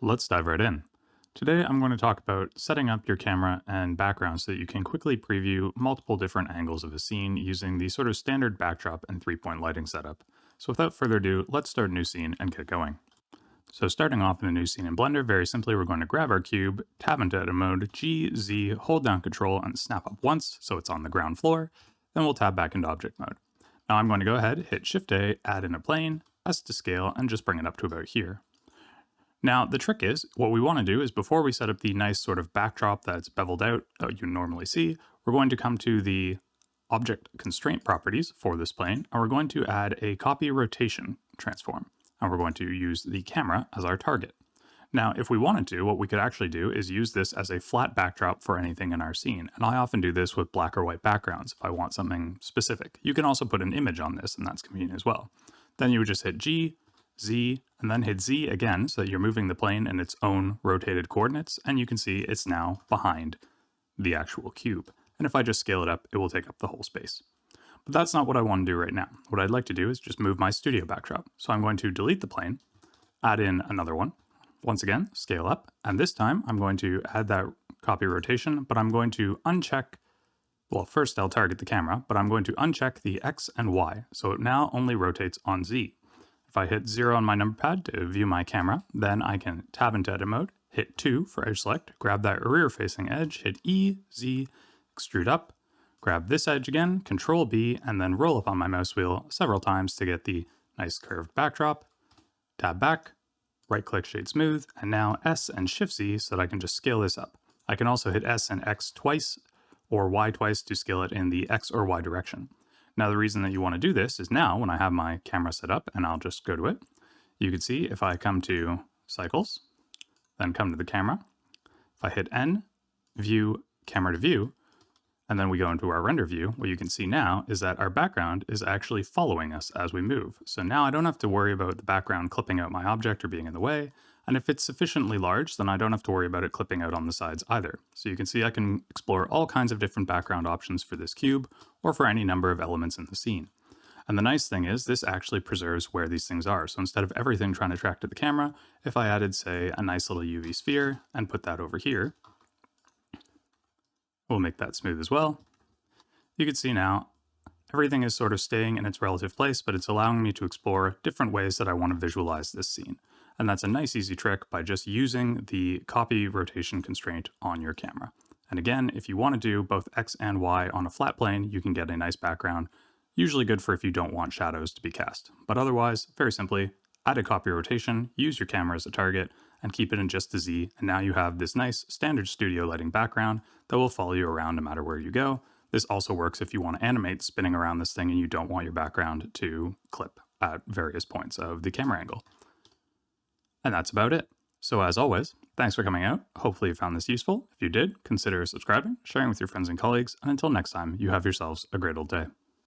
Let's dive right in. Today I'm going to talk about setting up your camera and background so that you can quickly preview multiple different angles of a scene using the sort of standard backdrop and 3-point lighting setup. So without further ado, let's start a new scene and get going. So starting off in a new scene in Blender, very simply we're going to grab our cube, tab into edit mode, G, Z, hold down control and snap up once so it's on the ground floor, then we'll tab back into object mode. Now I'm going to go ahead, hit Shift A, add in a plane, S to scale, and just bring it up to about here. Now, the trick is, what we want to do is before we set up the nice sort of backdrop that's beveled out that you normally see, we're going to come to the object constraint properties for this plane, and we're going to add a copy rotation transform, and we're going to use the camera as our target. Now, if we wanted to, what we could actually do is use this as a flat backdrop for anything in our scene, and I often do this with black or white backgrounds if I want something specific. You can also put an image on this, and that's convenient as well. Then you would just hit G, Z, and then hit Z again so that you're moving the plane in its own rotated coordinates, and you can see it's now behind the actual cube. And if I just scale it up, it will take up the whole space. But that's not what I want to do right now. What I'd like to do is just move my studio backdrop. So I'm going to delete the plane, add in another one. Once again, scale up, and this time I'm going to add that copy rotation, but I'm going to uncheck, well, first I'll target the camera, but I'm going to uncheck the X and Y, so it now only rotates on Z. If I hit 0 on my number pad to view my camera, then I can tab into edit mode, hit 2 for edge select, grab that rear facing edge, hit E, Z, extrude up, grab this edge again, Control B, and then roll up on my mouse wheel several times to get the nice curved backdrop, tab back, right click shade smooth, and now S and Shift Z so that I can just scale this up. I can also hit S and X twice or Y twice to scale it in the X or Y direction. Now the reason that you want to do this is now when I have my camera set up, and I'll just go to it, you can see if I come to cycles, then come to the camera, if I hit N, view, camera to view, and then we go into our render view, what you can see now is that our background is actually following us as we move. So now I don't have to worry about the background clipping out my object or being in the way, and if it's sufficiently large, then I don't have to worry about it clipping out on the sides either. So you can see I can explore all kinds of different background options for this cube, or for any number of elements in the scene. And the nice thing is this actually preserves where these things are. So instead of everything trying to track to the camera, if I added, say, a nice little UV sphere and put that over here, we'll make that smooth as well. You can see now everything is sort of staying in its relative place, but it's allowing me to explore different ways that I want to visualize this scene. And that's a nice easy trick by just using the copy rotation constraint on your camera. And again, if you want to do both X and Y on a flat plane, you can get a nice background, usually good for if you don't want shadows to be cast. But otherwise, very simply, add a copy rotation, use your camera as a target, and keep it in just the Z, and now you have this nice standard studio lighting background that will follow you around no matter where you go. This also works if you want to animate spinning around this thing and you don't want your background to clip at various points of the camera angle. And that's about it. So as always, thanks for coming out. Hopefully you found this useful. If you did, consider subscribing, sharing with your friends and colleagues, and until next time, you have yourselves a great old day.